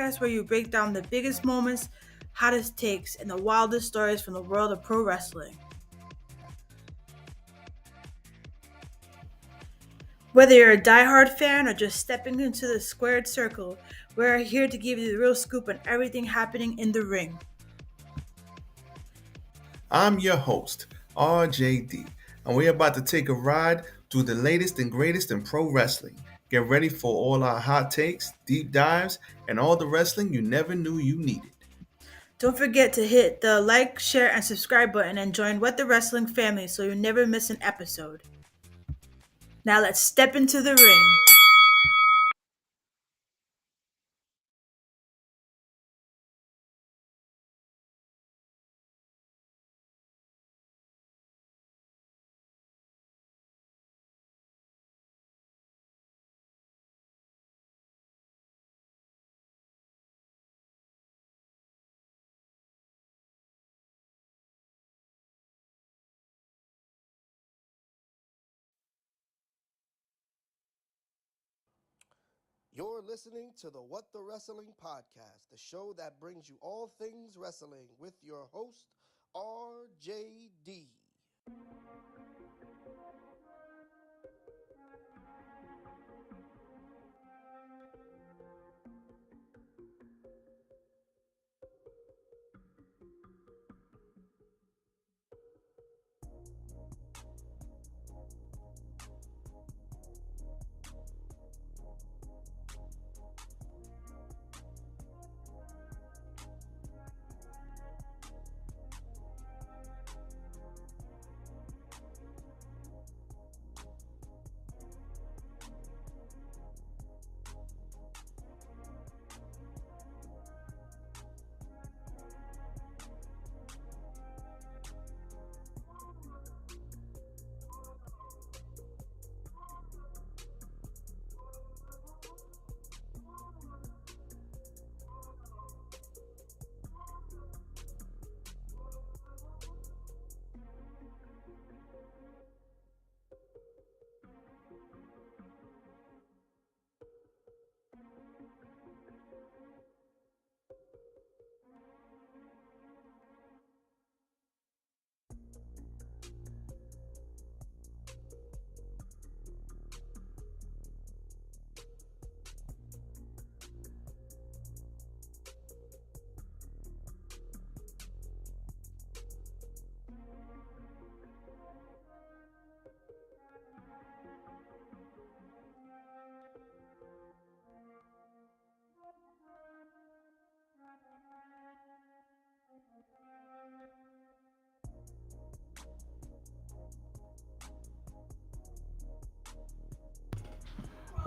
podcast where you break down the biggest moments, hottest takes, and the wildest stories from the world of pro wrestling. Whether you're a diehard fan or just stepping into the squared circle, we're here to give you the real scoop on everything happening in the ring. I'm your host, RJD, and we're about to take a ride through the latest and greatest in pro wrestling. Get ready for all our hot takes, deep dives, and all the wrestling you never knew you needed. Don't forget to hit the like, share, and subscribe button and join What the Wrestling family so you never miss an episode. Now let's step into the ring. You're listening to the What the Wrestling podcast, the show that brings you all things wrestling with your host, RJD.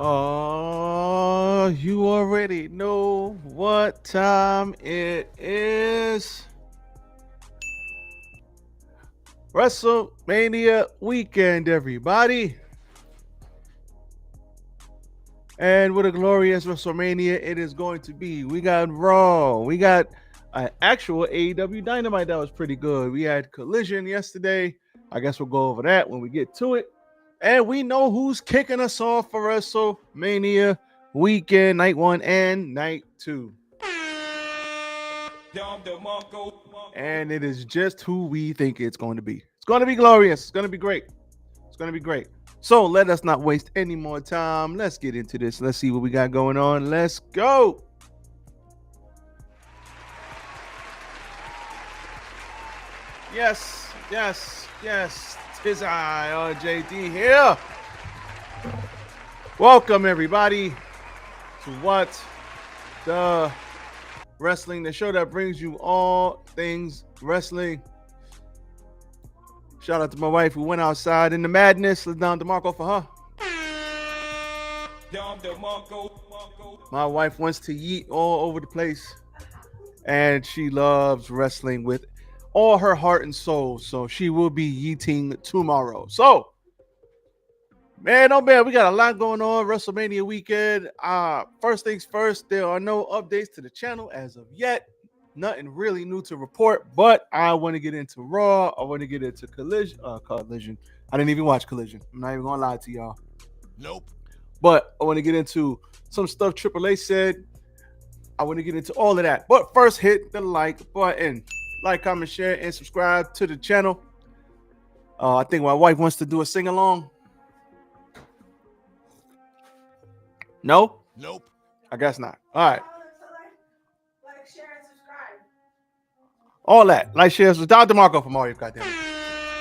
Oh, you already know what time it is. WrestleMania weekend, everybody. And what a glorious WrestleMania it is going to be. We got Raw. We got an actual AEW Dynamite that was pretty good. We had Collision yesterday. I guess we'll go over that when we get to it. And we know who's kicking us off for WrestleMania weekend, night 1 and night 2. And it is just who we think it's going to be. It's going to be glorious. It's going to be great. It's going to be great. So let us not waste any more time. Let's get into this. Let's see what we got going on. Let's go. Yes. Tis I, RJD here. Welcome, everybody, to What the Wrestling, the show that brings you all things wrestling. Shout out to my wife who went outside in the madness. Let's down DeMarco for her. My wife wants to yeet all over the place, and she loves wrestling with all her heart and soul. So she will be yeeting tomorrow. So, man, oh man, we got a lot going on WrestleMania weekend. First things first, there are no updates to the channel as of yet. Nothing really new to report, but I want to get into Raw. I want to get into Collision. I didn't even watch Collision. I'm not even gonna lie to y'all. Nope. But I want to get into some stuff Triple H said. I want to get into all of that. But first, hit the like button. Like, comment, share, and subscribe to the channel. I think my wife wants to do a sing-along. No? Nope. I guess not. All right. Like, share, and subscribe. All that. Like, share, subscribe. Don DeMarco for Mario, goddamn it.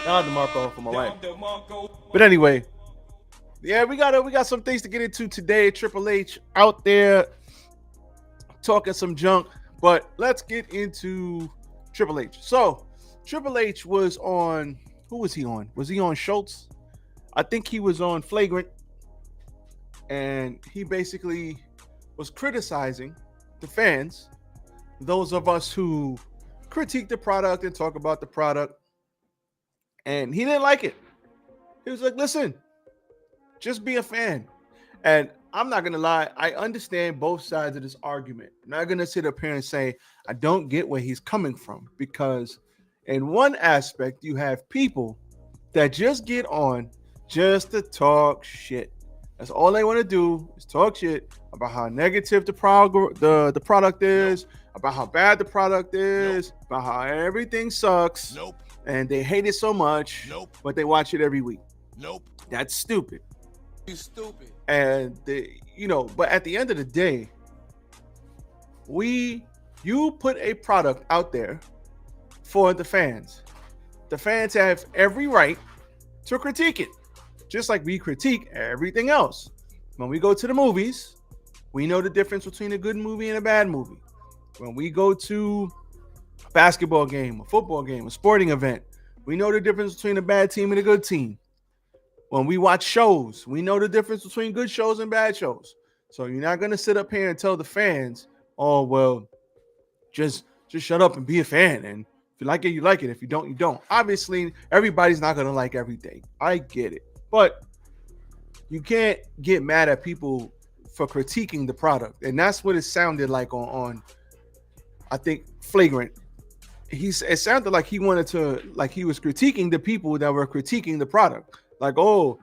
Don DeMarco for my wife. But anyway, yeah, we got some things to get into today. Triple H out there talking some junk, but let's get into Triple H. So Triple H was on, who was he on? Was he on Schultz? I think he was on Flagrant, and he basically was criticizing the fans, those of us who critique the product and talk about the product, and he didn't like it. He was like, listen, just be a fan. And I'm not going to lie, I understand both sides of this argument. I'm not going to sit up here and say I don't get where he's coming from, because in one aspect, you have people that just get on just to talk shit. That's all they want to do, is talk shit about how negative the product is, about how bad the product is, about how everything sucks, and they hate it so much, but they watch it every week. That's stupid. You stupid. And but at the end of the day, you put a product out there for the fans. The fans have every right to critique it, just like we critique everything else. When we go to the movies, we know the difference between a good movie and a bad movie. When we go to a basketball game, a football game, a sporting event, we know the difference between a bad team and a good team. When we watch shows, we know the difference between good shows and bad shows. So you're not going to sit up here and tell the fans, oh, well, just shut up and be a fan. And if you like it, you like it. If you don't, you don't. Obviously, everybody's not going to like everything. I get it. But you can't get mad at people for critiquing the product. And that's what it sounded like on I think, Flagrant. It sounded like he wanted to, like he was critiquing the people that were critiquing the product. Like, oh,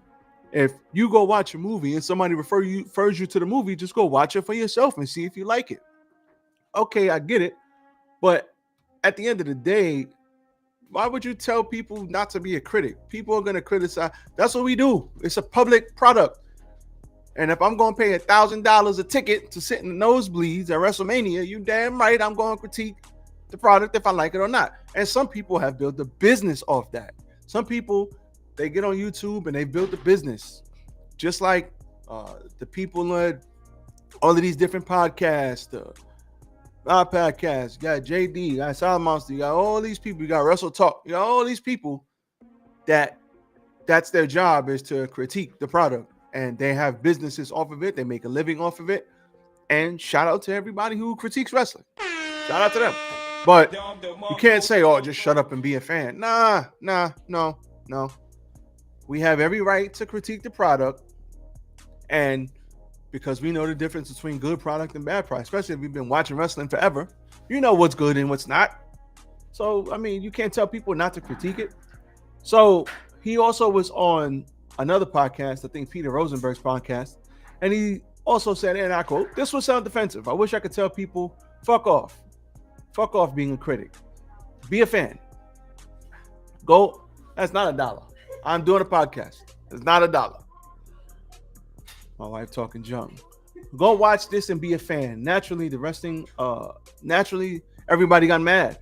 if you go watch a movie and somebody refers you to the movie, just go watch it for yourself and see if you like it. Okay, I get it. But at the end of the day, why would you tell people not to be a critic? People are going to criticize. That's what we do. It's a public product. And if I'm going to pay $1,000 a ticket to sit in the nosebleeds at WrestleMania, you damn right I'm going to critique the product if I like it or not. And some people have built a business off that. Some people, they get on YouTube and they build a business. Just like the people at all of these different podcasts, our podcast, you got JD, you got Silent Monster, you got all these people, you got Wrestle Talk, you got all these people that's their job, is to critique the product. And they have businesses off of it. They make a living off of it. And shout out to everybody who critiques wrestling. Shout out to them. But you can't say, oh, just shut up and be a fan. No. We have every right to critique the product. And because we know the difference between good product and bad product, especially if we've been watching wrestling forever, you know what's good and what's not. So, I mean, you can't tell people not to critique it. So he also was on another podcast, I think Peter Rosenberg's podcast, and he also said, and I quote, "This will sound defensive. I wish I could tell people, fuck off being a critic. Be a fan. Go." That's not $1. I'm doing a podcast. It's not $1. My wife talking junk. Go watch this and be a fan. Naturally, the wrestling, everybody got mad.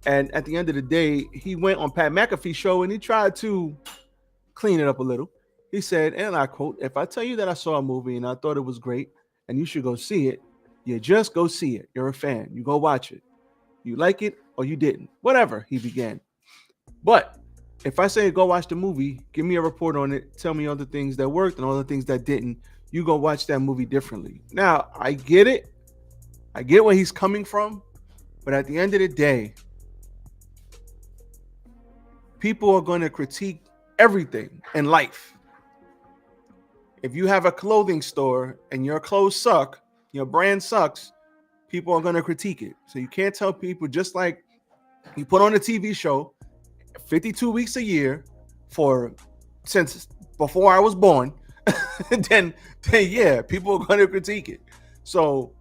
And at the end of the day, he went on Pat McAfee's show and he tried to clean it up a little. He said, and I quote, "If I tell you that I saw a movie and I thought it was great and you should go see it, you just go see it. You're a fan. You go watch it. You like it or you didn't." Whatever, he began. But if I say go watch the movie, give me a report on it, tell me all the things that worked and all the things that didn't, you go watch that movie differently. Now, I get it. I get where he's coming from. But at the end of the day, people are going to critique everything in life. If you have a clothing store and your clothes suck, your brand sucks, people are going to critique it. So you can't tell people, just like you put on a TV show 52 weeks a year since before I was born, then yeah, people are going to critique it. So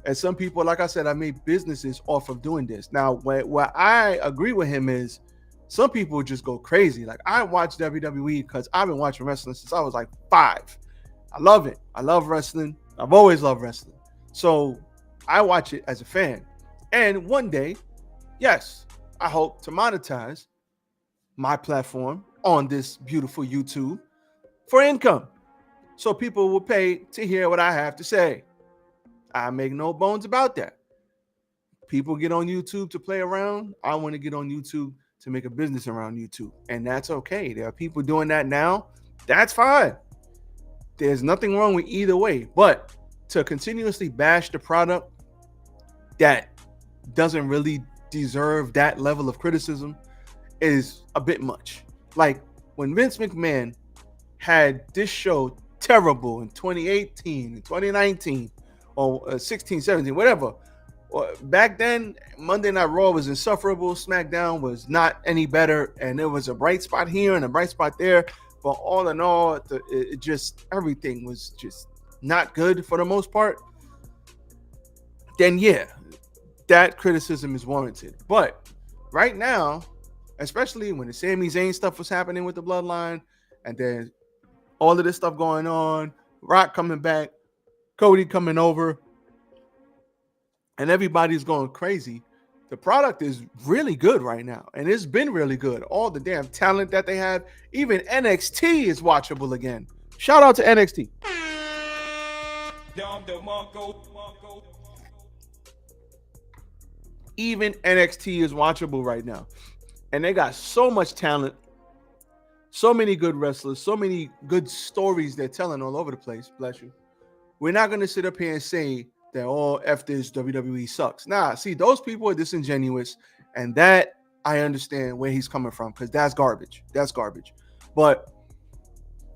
And some people, like I said, I made businesses off of doing this. Now, what I agree with him is some people just go crazy. Like, I watch WWE because I've been watching wrestling since I was like 5. I love it. I love wrestling. I've always loved wrestling. So I watch it as a fan. And one day, yes, I hope to monetize my platform on this beautiful YouTube for income. So people will pay to hear what I have to say. I make no bones about that. People get on YouTube to play around. I want to get on YouTube to make a business around YouTube. And that's okay. There are people doing that now. That's fine. There's nothing wrong with either way. But to continuously bash the product that doesn't really deserve that level of criticism is a bit much. Like when Vince McMahon had this show terrible in 2018 and 2019 or 16, 17, whatever. Back then, Monday Night Raw was insufferable. SmackDown was not any better. And there was a bright spot here and a bright spot there. But all in all, it just everything was just not good for the most part. Then, yeah, that criticism is warranted. But right now, especially when the Sami Zayn stuff was happening with the Bloodline, and then all of this stuff going on, Rock coming back, Cody coming over, and everybody's going crazy. The product is really good right now, and it's been really good. All the damn talent that they have, even NXT is watchable again. Shout out to NXT. Even NXT is watchable right now, and they got so much talent, so many good wrestlers, so many good stories they're telling all over the place. Bless you. We're not going to sit up here and say that all F this WWE sucks. Nah, see, those people are disingenuous, and that I understand where he's coming from because that's garbage. That's garbage. But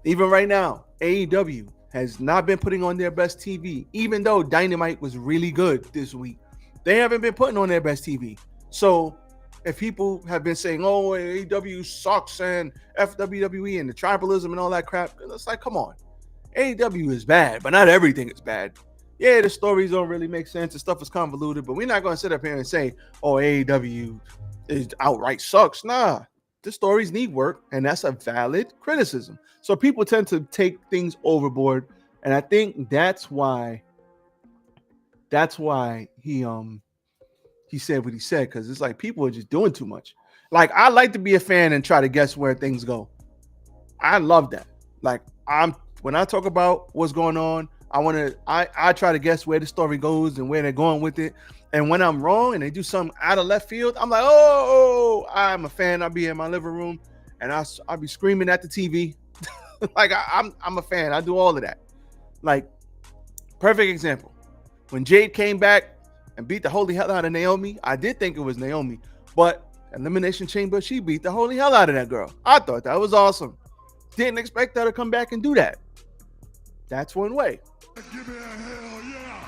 even right now, AEW has not been putting on their best TV, even though Dynamite was really good this week. They haven't been putting on their best TV. So if people have been saying, oh, AEW sucks and FWWE and the tribalism and all that crap, it's like, come on. AEW is bad, but not everything is bad. Yeah, the stories don't really make sense. The stuff is convoluted, but we're not going to sit up here and say, oh, AEW is outright sucks. Nah, the stories need work, and that's a valid criticism. So people tend to take things overboard, and I think that's why he said what he said, because it's like people are just doing too much. Like, I like to be a fan and try to guess where things go. I love that. Like, when I talk about what's going on, I try to guess where the story goes and where they're going with it. And when I'm wrong and they do something out of left field, I'm like, oh, I'm a fan. I'll be in my living room and I'll be screaming at the TV. Like I'm a fan. I do all of that. Like, perfect example. When Jade came back and beat the holy hell out of Naomi, I did think it was Naomi, but Elimination Chamber, she beat the holy hell out of that girl. I thought that was awesome. Didn't expect her to come back and do that. That's one way. Give me a hell yeah.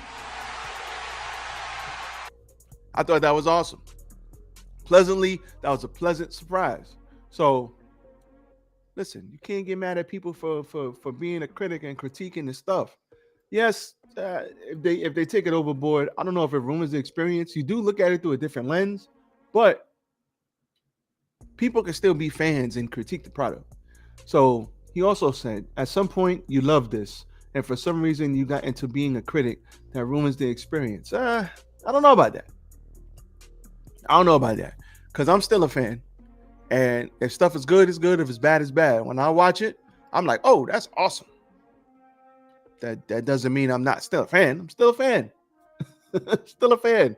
I thought that was awesome. Pleasantly, that was a pleasant surprise. So, listen, you can't get mad at people for being a critic and critiquing the stuff. Yes, if they take it overboard, I don't know if it ruins the experience. You do look at it through a different lens, but people can still be fans and critique the product. So he also said, at some point you love this, and for some reason you got into being a critic that ruins the experience. I don't know about that. I don't know about that, because I'm still a fan, and if stuff is good, it's good. If it's bad, it's bad. When I watch it, I'm like, oh, that's awesome. That doesn't mean I'm not still a fan. I'm still a fan. Still a fan.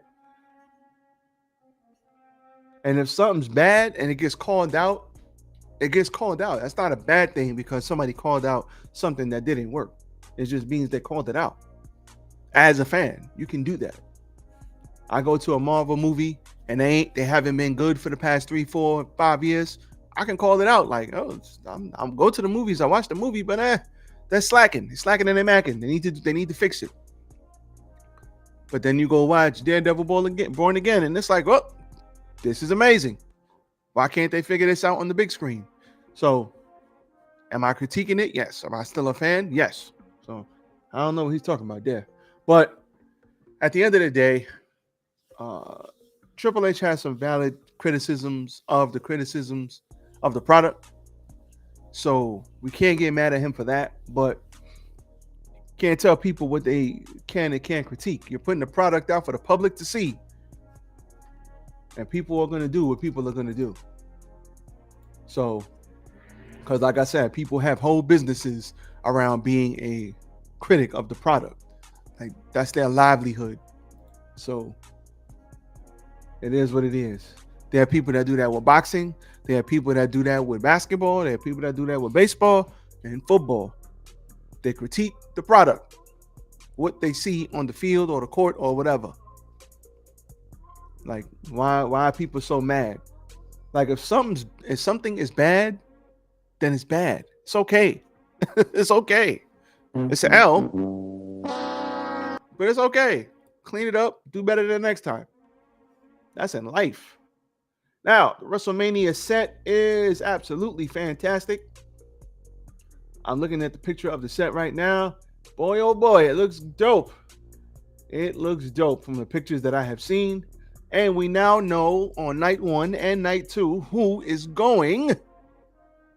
And if something's bad and it gets called out, it gets called out. That's not a bad thing because somebody called out something that didn't work. It just means they called it out. As a fan, you can do that. I go to a Marvel movie and they haven't been good for the past 3, 4, 5 years. I can call it out like, oh, I'm go to the movies. I watch the movie, but they're slacking. They're slacking and they're macking. They need to fix it. But then you go watch Daredevil Born Again, and it's like, oh, this is amazing. Why can't they figure this out on the big screen? So, am I critiquing it? Yes. Am I still a fan? Yes. So, I don't know what he's talking about there. But at the end of the day, Triple H has some valid criticisms of the product. So we can't get mad at him for that, but can't tell people what they can and can't critique. You're putting the product out for the public to see. And people are going to do what people are going to do. So, because like I said, people have whole businesses around being a critic of the product. Like, that's their livelihood. So, it is what it is. There are people that do that with boxing. There are people that do that with basketball. There are people that do that with baseball and football. They critique the product, what they see on the field or the court or whatever. Like, why are people so mad? Like, if something is bad, then it's bad. It's okay. It's okay. It's an L, but it's okay. Clean it up. Do better the next time. That's in life. Now, the WrestleMania set is absolutely fantastic. I'm looking at the picture of the set right now. Boy, oh boy, it looks dope. It looks dope from the pictures that I have seen. And we now know on night 1 and night 2 who is going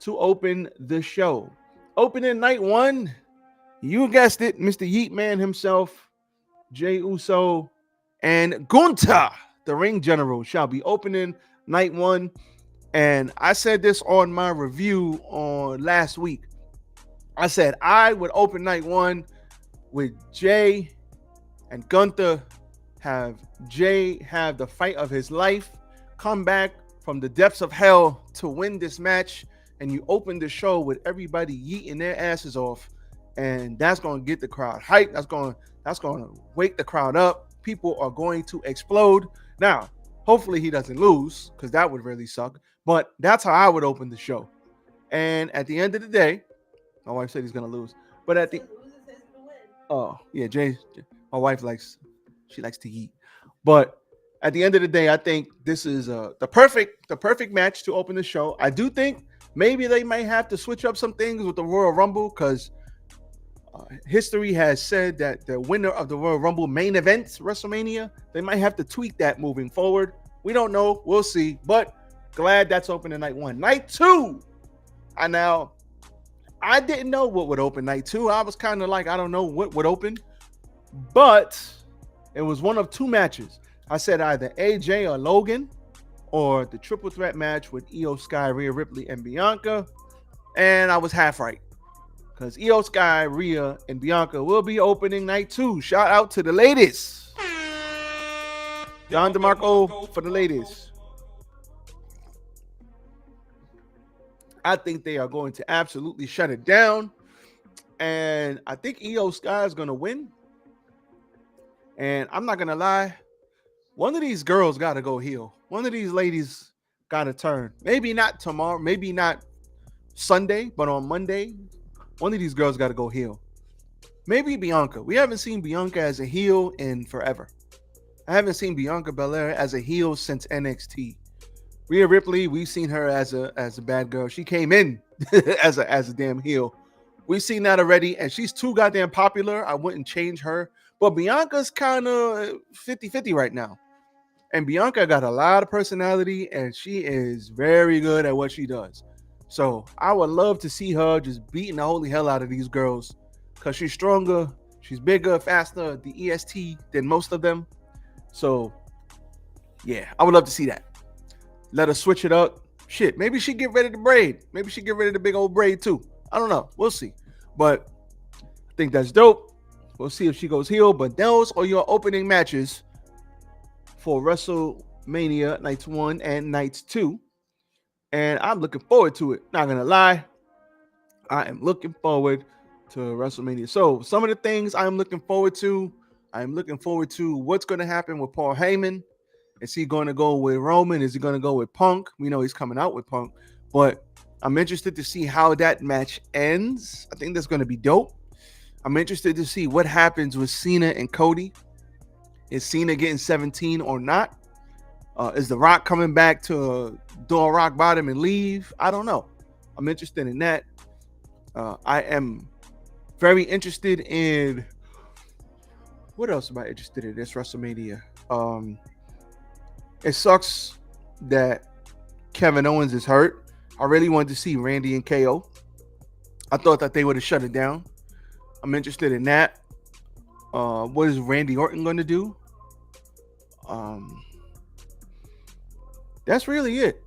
to open the show. Opening night 1, you guessed it, Mr. Yeet Man himself, Jey Uso, and Gunther, the ring general, shall be opening night 1. And I said this on my review on last week. I said I would open night 1 with Jey and Gunther, have Jey have the fight of his life, come back from the depths of hell to win this match, and you open the show with everybody yeeting their asses off, and that's going to get the crowd hyped. That's going to wake the crowd up. People are going to explode. Now, hopefully he doesn't lose, because that would really suck, but that's how I would open the show. And at the end of the day, my wife said he's going to lose, but at the my wife likes to eat. But at the end of the day, I think this is the perfect match to open the show. I do think maybe they might have to switch up some things with the Royal Rumble, because history has said that the winner of the Royal Rumble main event, WrestleMania, they might have to tweak that moving forward. We don't know. We'll see. But glad that's open night 1. Night 2. I didn't know what would open night 2. I was kind of like, I don't know what would open. But it was one of 2 matches. I said either AJ or Logan, or the triple threat match with Io Sky, Rhea Ripley, and Bianca. And I was half right, because Io Sky, Rhea, and Bianca will be opening night 2. Shout out to the ladies. Don DeMarco for the ladies. I think they are going to absolutely shut it down. And I think Io Sky is going to win. And I'm not going to lie, one of these girls got to go heel. One of these ladies got to turn. Maybe not tomorrow, maybe not Sunday, but on Monday, one of these girls got to go heel. Maybe Bianca. We haven't seen Bianca as a heel in forever. I haven't seen Bianca Belair as a heel since NXT. Rhea Ripley, we've seen her as a bad girl. She came in as a damn heel. We've seen that already, and she's too goddamn popular. I wouldn't change her. But Bianca's kind of 50-50 right now. And Bianca got a lot of personality, and she is very good at what she does. So I would love to see her just beating the holy hell out of these girls, because she's stronger, she's bigger, faster, the EST than most of them. So, yeah, I would love to see that. Let her switch it up. Shit, maybe she get rid of the braid. Maybe she get rid of the big old braid too. I don't know. We'll see. But I think that's dope. We'll see if she goes heel. But those are your opening matches for WrestleMania nights 1 and nights 2. And I'm looking forward to it. Not gonna lie, I am looking forward to WrestleMania. So some of the things I'm looking forward to what's going to happen with Paul Heyman. Is he going to go with Roman? Is he going to go with Punk? We know he's coming out with Punk, but I'm interested to see how that match ends. I think that's going to be dope. I'm interested to see what happens with Cena and Cody. Is Cena getting 17 or not? Is The Rock coming back to do a rock bottom and leave? I don't know. I'm interested in that. I am very interested in What else am I interested in this WrestleMania? It sucks that Kevin Owens is hurt. I really wanted to see Randy and KO. I thought that they would have shut it down. I'm interested in that. What is Randy Orton going to do? That's really it.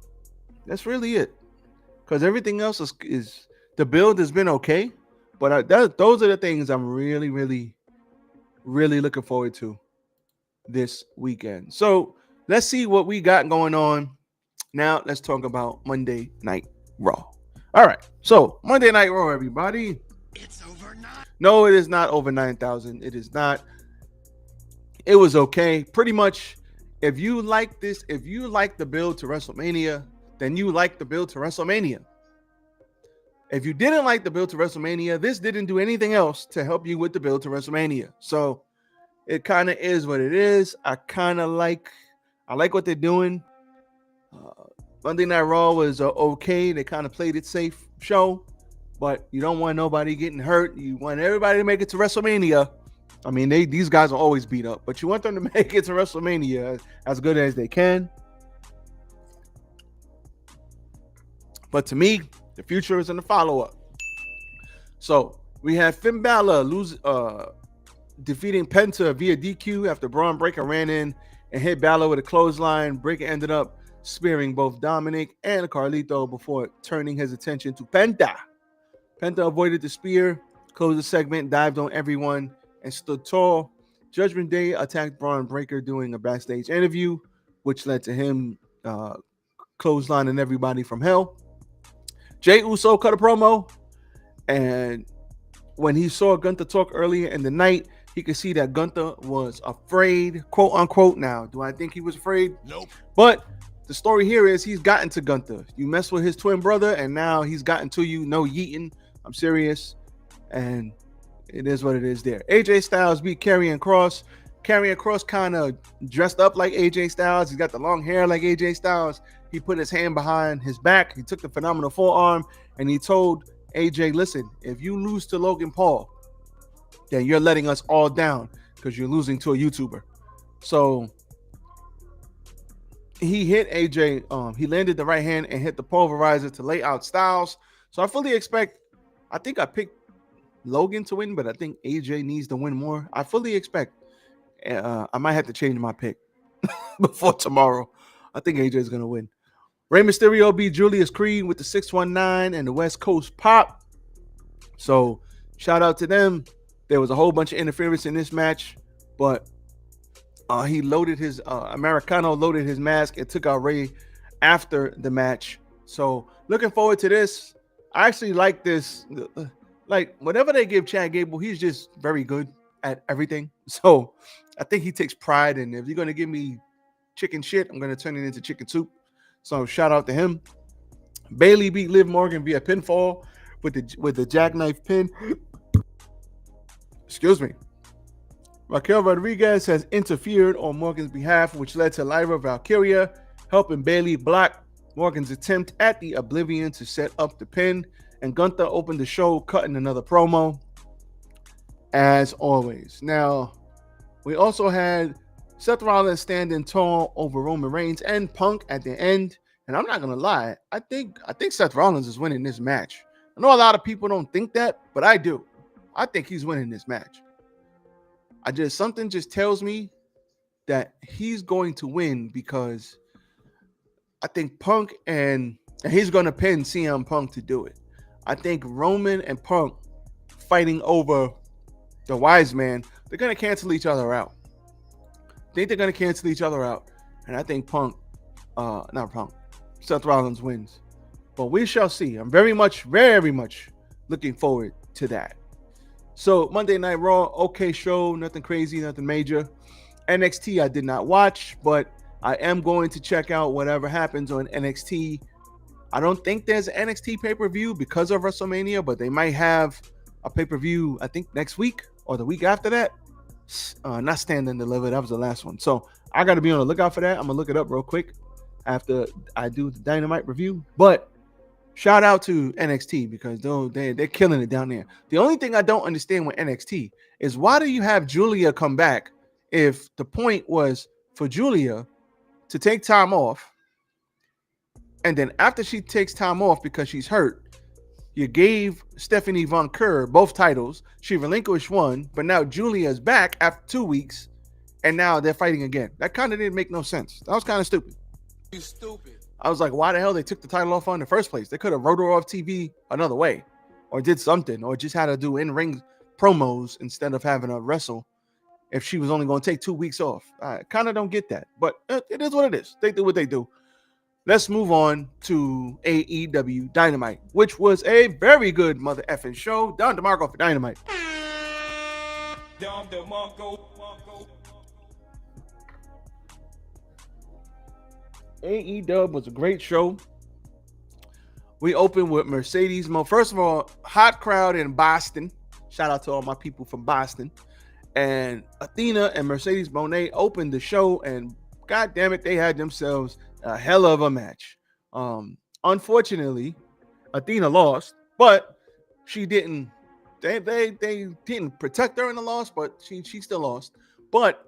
Because everything else is the build has been okay, but those are the things I'm really, really, really looking forward to this weekend. So let's see what we got going on. Now let's talk about Monday Night Raw. All right, so Monday Night Raw, everybody. It's over 9. No, it is not over 9,000. It is not. It was okay. Pretty much, if you like this, if you like the build to WrestleMania, then you like the build to WrestleMania. If you didn't like the build to WrestleMania, this didn't do anything else to help you with the build to WrestleMania. So it kind of is what it is. I like what they're doing. Monday Night Raw was okay. They kind of played it safe show, but you don't want nobody getting hurt. You want everybody to make it to WrestleMania. I mean, these guys are always beat up, but you want them to make it to WrestleMania as good as they can. But to me, the future is in the follow-up. So we have Finn Balor defeating Penta via DQ after Braun Breaker ran in and hit Balor with a clothesline. Breaker ended up spearing both Dominic and Carlito before turning his attention to Penta. Penta avoided the spear, closed the segment, dived on everyone, and stood tall. Judgment Day attacked Braun Breaker during a backstage interview, which led to him clotheslining everybody from hell. Jey Uso cut a promo, and when he saw Gunther talk earlier in the night, he could see that Gunther was afraid, quote unquote. Now, do I think he was afraid? Nope. But the story here is he's gotten to Gunther. You mess with his twin brother, and now he's gotten to you. No yeeting. I'm serious. And it is what it is there. AJ Styles beat Karrion Kross. Karrion Kross kind of dressed up like AJ Styles. He's got the long hair like AJ Styles. He put his hand behind his back. He took the phenomenal forearm, and he told AJ, listen, if you lose to Logan Paul, then you're letting us all down because you're losing to a YouTuber. So he hit AJ. He landed the right hand and hit the pulverizer to lay out Styles. So I fully expect, I think I picked Logan to win, but I think AJ needs to win more. I fully expect, I might have to change my pick before tomorrow. I think AJ is going to win. Rey Mysterio beat Julius Creed with the 619 and the West Coast Pop. So shout out to them. There was a whole bunch of interference in this match, but he loaded his Americano loaded his mask and took out Rey after the match. So looking forward to this. I actually like this. Like whatever they give Chad Gable, he's just very good at everything. So I think he takes pride in, if you're going to give me chicken shit, I'm going to turn it into chicken soup. So shout out to him. Bayley beat Liv Morgan via pinfall with the jackknife pin. Excuse me. Raquel Rodriguez has interfered on Morgan's behalf, which led to Lyra Valkyria helping Bayley block Morgan's attempt at the Oblivion to set up the pin. And Gunther opened the show, cutting another promo, as always. Now, we also had Seth Rollins standing tall over Roman Reigns and Punk at the end. And I'm not gonna lie, I think Seth Rollins is winning this match. I know a lot of people don't think that, but I do. I think he's winning this match. Something just tells me that he's going to win because I think Punk and he's gonna pin CM Punk to do it. I think Roman and Punk fighting over the wise man, they're gonna cancel each other out. And I think Seth Rollins wins. But we shall see. I'm very much looking forward to that. So Monday Night Raw, okay show, nothing crazy, nothing major. NXT I did not watch, but I am going to check out whatever happens on NXT. I don't think there's an NXT pay-per-view because of WrestleMania, but they might have a pay-per-view, I think, next week or the week after that. Not Stand and Deliver. That was the last one. So I got to be on the lookout for that. I'm going to look it up real quick after I do the Dynamite review. But Shout out to NXT because they're killing it down there. The only thing I don't understand with NXT is why do you have Julia come back if the point was for Julia to take time off, and then after she takes time off because she's hurt, you gave Stephanie Von Kerr both titles. She relinquished one, but now Julia is back after 2 weeks, and now they're fighting again. That kind of didn't make no sense. That was kind of stupid. You stupid. I was like, why the hell they took the title off on in the first place? They could have wrote her off TV another way, or did something, or just had to do in-ring promos instead of having her wrestle if she was only going to take 2 weeks off. I kind of don't get that, but it is what it is. They do what they do. Let's move on to AEW Dynamite, which was a very good mother effing show. Don DeMarco for Dynamite. Don DeMarco. AEW was a great show. We opened with Mercedes Mo. First of all, hot crowd in Boston. Shout out to all my people from Boston. And Athena and Mercedes Moné opened the show, and god damn it, they had themselves a hell of a match. Unfortunately, Athena lost, but she didn't. They didn't protect her in the loss, but she still lost. But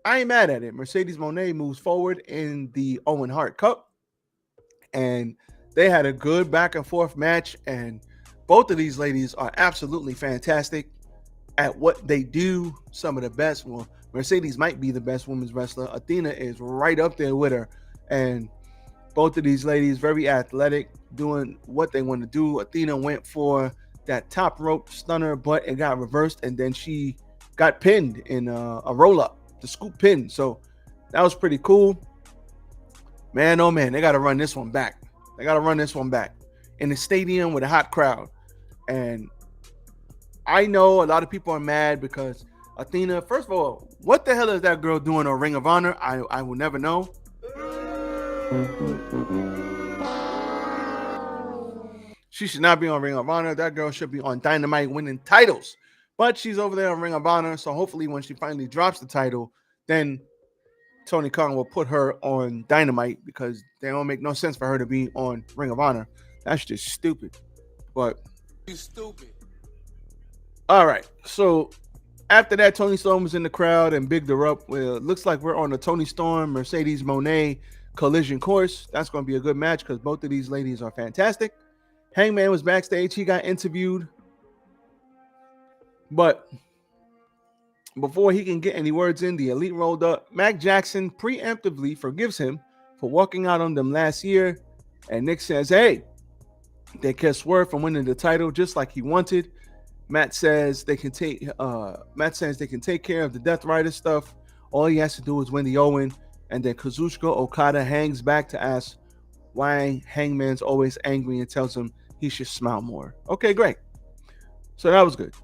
I ain't mad at it. Mercedes Moné moves forward in the Owen Hart Cup, and they had a good back and forth match. And both of these ladies are absolutely fantastic at what they do. Some of the best. Well, Mercedes might be the best women's wrestler. Athena is right up there with her. And both of these ladies very athletic, doing what they want to do. Athena went for that top rope stunner, but it got reversed, and then she got pinned in a roll-up, the scoop pin. So that was pretty cool. Man, oh man, they got to run this one back. They got to run this one back in the stadium with a hot crowd. And I know a lot of people are mad because Athena, first of all, what the hell is that girl doing on Ring of Honor? I will never know. She should not be on Ring of Honor. That girl should be on Dynamite winning titles. But she's over there on Ring of Honor. So hopefully when she finally drops the title, then Tony Khan will put her on Dynamite, because they don't make no sense for her to be on Ring of Honor. That's just stupid. But You stupid. all right. So after that, Tony Storm was in the crowd and bigged her up. Well, it looks like we're on the Tony Storm, Mercedes Moné collision course. That's going to be a good match because both of these ladies are fantastic. Hangman was backstage. He got interviewed. But before he can get any words in, the Elite rolled up. Mac Jackson preemptively forgives him for walking out on them last year. And Nick says, hey, they kept Swerve from winning the title just like he wanted. Matt says they can take care of the Death Rider stuff. All he has to do is win the Owen. And then Kazuchika Okada hangs back to ask why Hangman's always angry and tells him he should smile more. Okay, great. So that was good.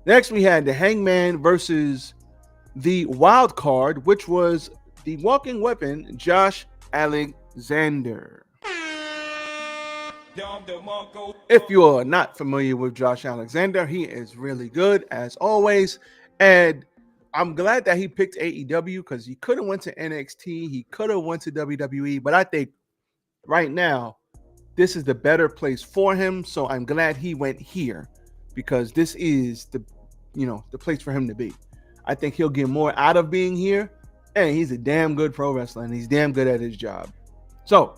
Next, we had the Hangman versus the wild card, which was the walking weapon, Josh Alexander. If you're not familiar with Josh Alexander, he is really good as always. And I'm glad that he picked AEW because he could have went to NXT. He could have went to WWE. But I think right now, this is the better place for him. So I'm glad he went here because this is the place for him to be. I think he'll get more out of being here. And he's a damn good pro wrestler and he's damn good at his job. So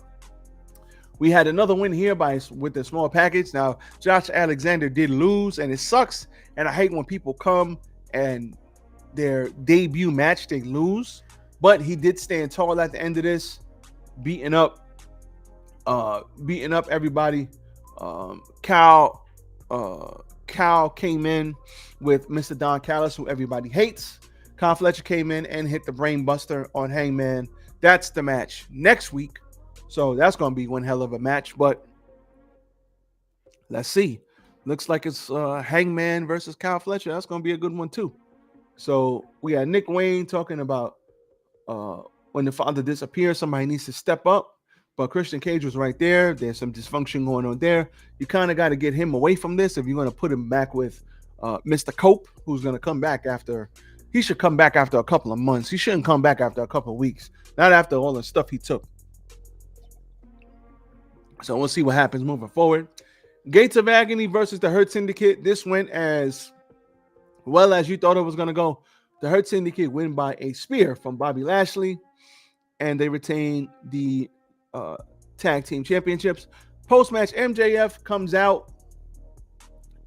we had another win here with the small package. Now, Josh Alexander did lose, and it sucks. And I hate when people come and their debut match, they lose. But he did stand tall at the end of this, beating up everybody. Cal came in with Mr. Don Callis, who everybody hates. Kyle Fletcher came in and hit the brain buster on Hangman. That's the match next week. So that's going to be one hell of a match, but let's see. Looks like it's Hangman versus Kyle Fletcher. That's going to be a good one too. So we had Nick Wayne talking about when the father disappears, somebody needs to step up. But Christian Cage was right there. There's some dysfunction going on there. You kind of got to get him away from this if you're going to put him back with Mr. Cope, who's going to come back after. He should come back after a couple of months. He shouldn't come back after a couple of weeks. Not after all the stuff he took. So we'll see what happens moving forward. Gates of Agony versus the Hurt Syndicate. This went as well as you thought it was going to go. The Hurt Syndicate win by a spear from Bobby Lashley, and they retain the tag team championships. Post-match, MJF comes out,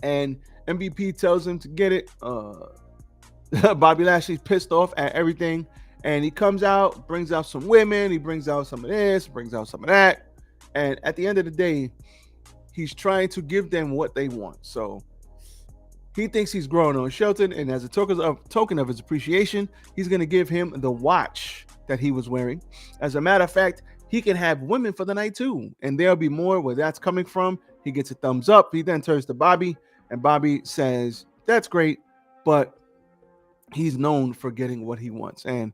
and MVP tells him to get it. Bobby Lashley's pissed off at everything, and he comes out, brings out some women, he brings out some of this, brings out some of that, and at the end of the day, he's trying to give them what they want. So he thinks he's growing on Shelton, and as a token of his appreciation, he's going to give him the watch that he was wearing. As a matter of fact, he can have women for the night too, and there'll be more where that's coming from. He gets a thumbs up. He then turns to Bobby, and Bobby says, "That's great," but he's known for getting what he wants. And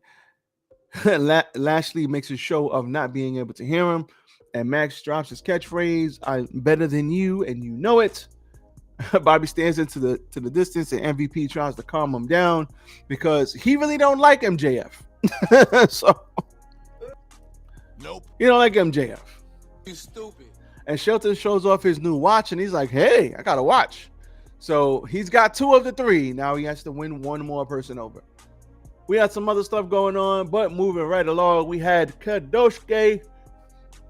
Lashley makes a show of not being able to hear him, and Max drops his catchphrase, "I'm better than you, and you know it." Bobby stands into the distance, and MVP tries to calm him down because he really don't like MJF. So Nope. he don't like MJF. You stupid. And Shelton shows off his new watch, and he's like, "Hey, I got a watch." So he's got 2 of the 3. Now he has to win one more person over. We had some other stuff going on, but moving right along, we had Kadoshke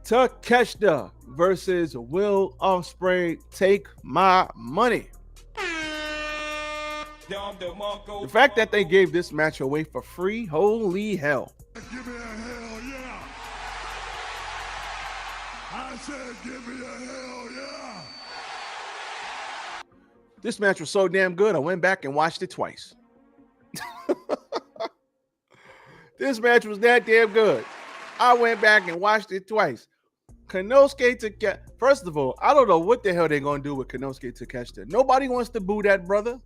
Takeshita versus Will Ospreay. Take my money. The fact that they gave this match away for free, holy hell. Give me a hell yeah. I said give me a hell yeah. This match was so damn good, I went back and watched it twice. This match was that damn good. I went back and watched it twice. Konosuke Takeshita. First of all, I don't know what the hell they're going to do with Konosuke Takeshita. Nobody wants to boo that brother.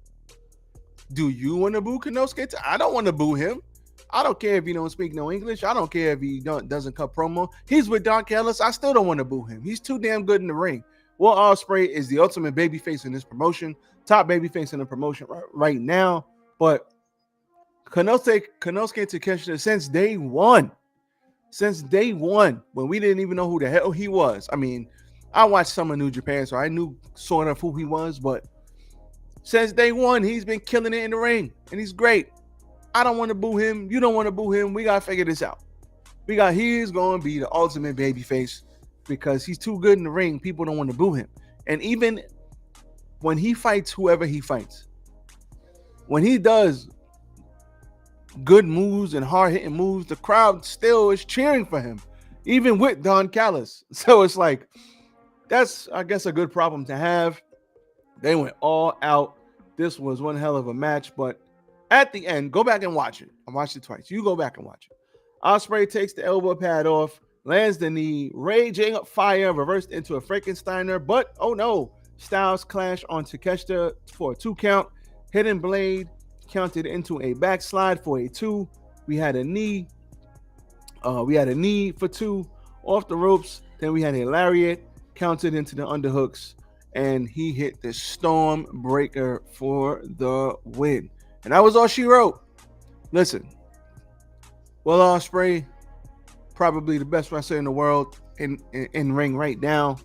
Do you want to boo Konosuke? I don't want to boo him. I don't care if he don't speak no English. I don't care if he doesn't cut promo. He's with Don Callis. I still don't want to boo him. He's too damn good in the ring. Will Ospreay is the ultimate babyface in this promotion. Top babyface in the promotion right now. But Konosuke Takeshita, since day one, when we didn't even know who the hell he was. I mean, I watched some of New Japan, so I knew sort of who he was. But since day one, he's been killing it in the ring, and he's great. I don't want to boo him. You don't want to boo him. We got to figure this out. He's going to be the ultimate babyface because he's too good in the ring. People don't want to boo him. And even when he fights whoever he fights, when he does good moves and hard-hitting moves, the crowd still is cheering for him, even with Don Callis. So it's like, that's, I guess, a good problem to have. They went all out. This was one hell of a match, but at the end, go back and watch it. I watched it twice. You go back and watch it. Ospreay takes the elbow pad off, lands the knee, raging fire, reversed into a Frankensteiner, but oh no, Styles clash on Takeshita for a 2 count. Hidden blade counted into a backslide for a 2. We had a knee. We had a knee for 2 off the ropes. Then we had a lariat counted into the underhooks, and he hit the storm breaker for the win. And that was all she wrote. Listen, Will Ospreay, probably the best wrestler in the world in ring right now.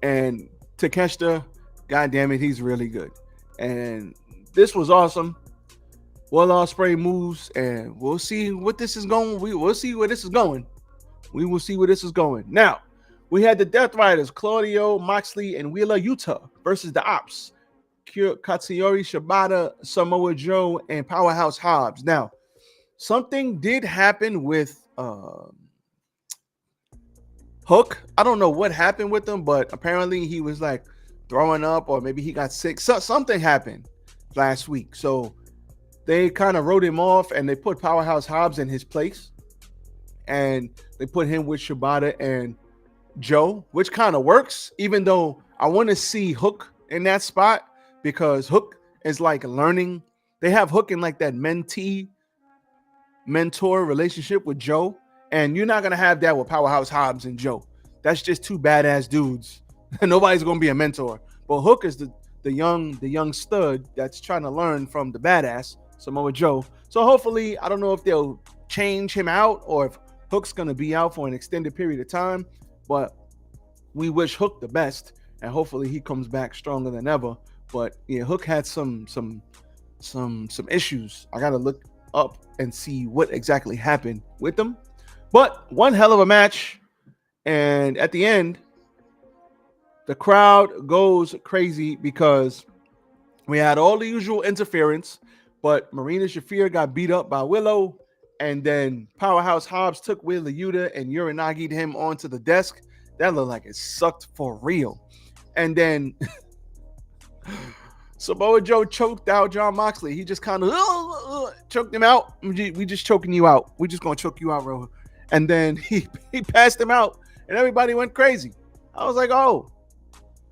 And Takeshita, God damn it, he's really good. And this was awesome. Will Ospreay moves, and we'll see what this is going. We'll see where this is going. We will see where this is going. Now, we had the Death Riders, Claudio, Moxley, and Wheeler Yuta versus the Ops, Katsuyori Shibata, Samoa Joe, and Powerhouse Hobbs. Now, something did happen with Hook. I don't know what happened with him, but apparently he was like throwing up, or maybe he got sick. Something happened last week. So they kind of wrote him off, and they put Powerhouse Hobbs in his place. And they put him with Shibata and Joe, which kind of works, even though I want to see Hook in that spot, because Hook is like learning. They have Hook in like that mentor relationship with Joe, and you're not going to have that with Powerhouse Hobbs and Joe. That's just 2 badass dudes. Nobody's going to be a mentor. But Hook is the young stud that's trying to learn from the badass Samoa Joe. So hopefully, I don't know if they'll change him out or if Hook's going to be out for an extended period of time, but we wish Hook the best, and hopefully he comes back stronger than ever. But yeah, Hook had some issues. I gotta look up and see what exactly happened with them. But one hell of a match, and at the end, the crowd goes crazy because we had all the usual interference, but Marina Shafir got beat up by Willow, and then Powerhouse Hobbs took Wheeler Yuta and Uranagi'd him onto the desk. That looked like it sucked for real. And then Samoa Joe choked out John Moxley. He just kind of choked him out. We just choking you out. We just gonna choke you out, bro. And then he passed him out, and everybody went crazy. I was like, oh,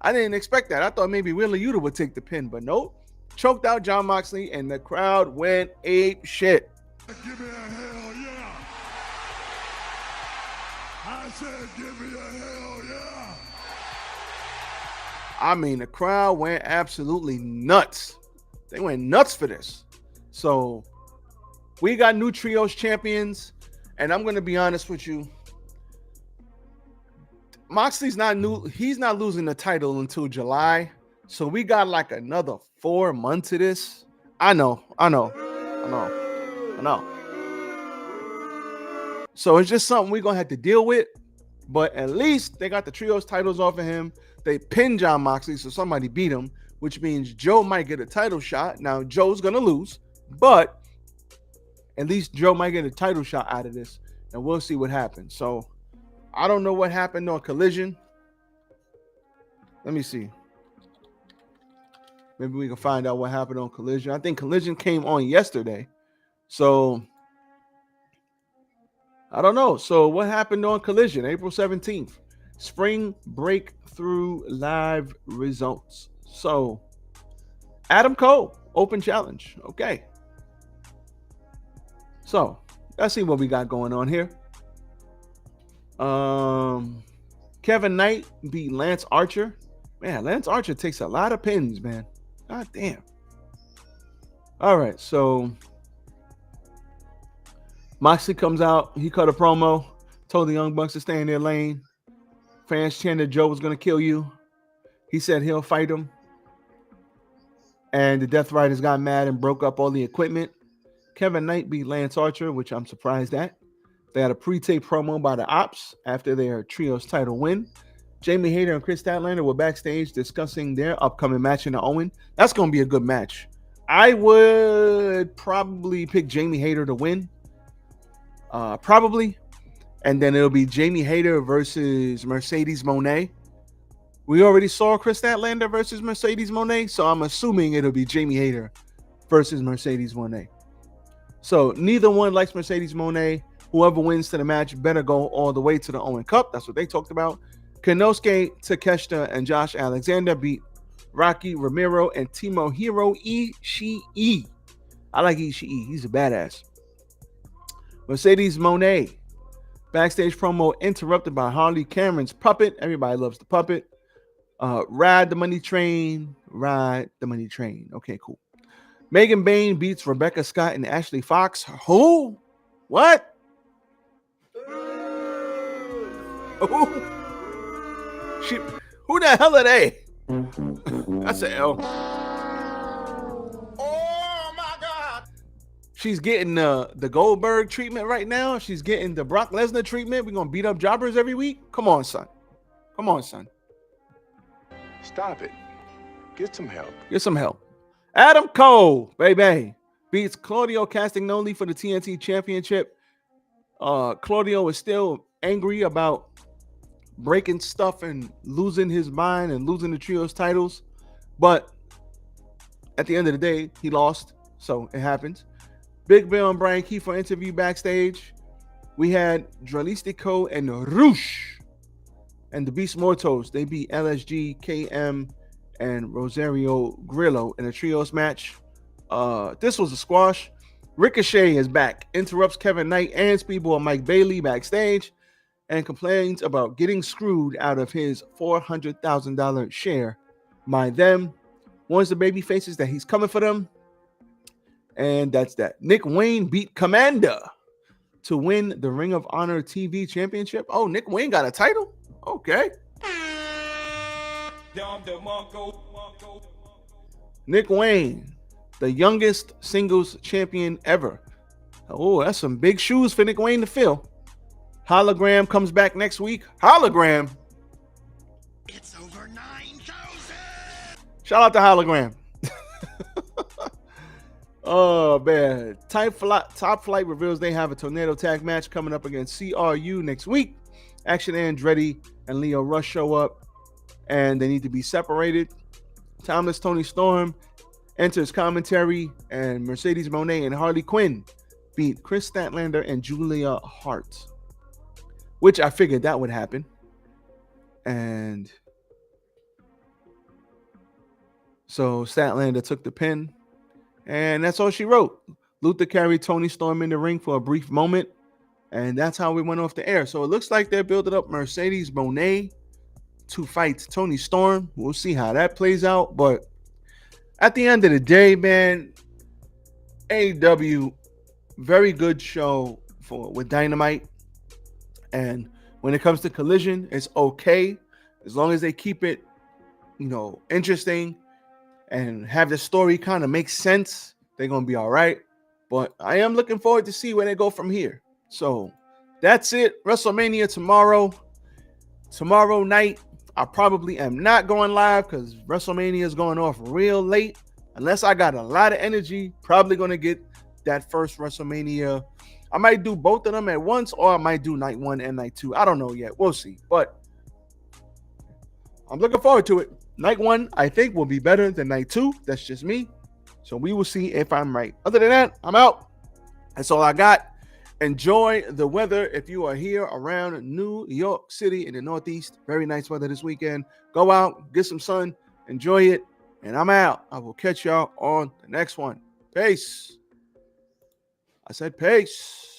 I didn't expect that. I thought maybe Wheeler Yuta would take the pin, but nope. Choked out John Moxley, and the crowd went ape shit. Give me a hell yeah. I said give me a hell yeah. I mean, the crowd went absolutely nuts. They went nuts for this. So we got new trios champions, and I'm going to be honest with you. Moxley's not new. He's not losing the title until July. So we got like another 4 months of this. I know. So it's just something we're going to have to deal with. But at least they got the trios titles off of him. They pinned John Moxley, so somebody beat him, which means Joe might get a title shot. Now, Joe's going to lose, but at least Joe might get a title shot out of this, and we'll see what happens. So I don't know what happened on Collision. Let me see. Maybe we can find out what happened on Collision. I think Collision came on yesterday. So I don't know. So what happened on Collision? April 17th. Spring Breakthrough Live results. So Adam Cole, open challenge. Okay. So let's see what we got going on here. Kevin Knight beat Lance Archer. Man, Lance Archer takes a lot of pins, man. God damn. All right, so Moxley comes out. He cut a promo, told the Young Bucks to stay in their lane. Fans chanted Joe was going to kill you. He said he'll fight him. And the Death Riders got mad and broke up all the equipment. Kevin Knight beat Lance Archer, which I'm surprised at. They had a pre-tape promo by the Ops after their trios title win. Jamie Hayter and Chris Statlander were backstage discussing their upcoming match in the Owen. That's going to be a good match. I would probably pick Jamie Hayter to win. Probably. And then it'll be Jamie Hayter versus Mercedes Moné. We already saw Chris Statlander versus Mercedes Moné, so I'm assuming it'll be Jamie Hayter versus Mercedes Moné. So neither one likes Mercedes Moné. Whoever wins to the match better go all the way to the Owen Cup. That's what they talked about. Konosuke Takeshita and Josh Alexander beat Rocky Romero and Tomohiro Ishii. I like Ishii. He's a badass. Mercedes Moné. Backstage promo interrupted by Harley Cameron's puppet. Everybody loves the puppet. Ride the money train. Ride the money train. Okay, cool. Megan Bayne beats Rebecca Scott and Ashley Fox. Who? What? Who the hell are they? That's an L. Oh my God. She's getting the Goldberg treatment right now. She's getting the Brock Lesnar treatment. We're going to beat up jobbers every week. Come on, son. Come on, son. Stop it. Get some help. Get some help. Adam Cole, baby, beats Claudio Castagnoli for the TNT Championship. Claudio is still angry about breaking stuff and losing his mind and losing the trios titles. But at the end of the day, he lost. So it happens. Big Bill and Brian Keefe for interview backstage. We had Dralistico and Rush and the Beast Mortos. They beat LSG, KM, and Rosario Grillo in a trios match. This was a squash. Ricochet is back, interrupts Kevin Knight and Speedball Mike Bailey backstage and complains about getting screwed out of his $400,000 share by them. Warns the baby faces that he's coming for them. And that's that. Nick Wayne beat Commander to win the Ring of Honor TV Championship. Oh, Nick Wayne got a title? Okay. Nick Wayne, the youngest singles champion ever. Oh, that's some big shoes for Nick Wayne to fill. Hologram comes back next week. Hologram. It's over 9,000. Shout out to Hologram. Oh, man. Top Flight reveals they have a tornado tag match coming up against CRU next week. Action Andretti and Leo Rush show up, and they need to be separated. Timeless Tony Storm enters commentary, and Mercedes Moné and Harley Quinn beat Chris Statlander and Julia Hart, which I figured that would happen. And so Statlander took the pin, and that's all she wrote. Luther carried Tony Storm in the ring for a brief moment, and that's how we went off the air. So it looks like they're building up Mercedes Moné to fight Tony Storm. We'll see how that plays out. But at the end of the day, man, AEW, very good show with Dynamite. And when it comes to Collision, it's okay as long as they keep it, interesting and have the story kind of make sense. They're gonna be all right. But I am looking forward to see where they go from here. So that's it. WrestleMania tomorrow. Tomorrow night, I probably am not going live because WrestleMania is going off real late. Unless I got a lot of energy, probably going to get that first WrestleMania. I might do both of them at once, or I might do night 1 and night 2. I don't know yet. We'll see. But I'm looking forward to it. Night 1, I think, will be better than night 2. That's just me. So we will see if I'm right. Other than that, I'm out. That's all I got. Enjoy the weather if you are here around New York City in the Northeast. Very nice weather this weekend. Go out, get some sun, enjoy it, and I'm out. I will catch y'all on the next one. Peace. I said peace.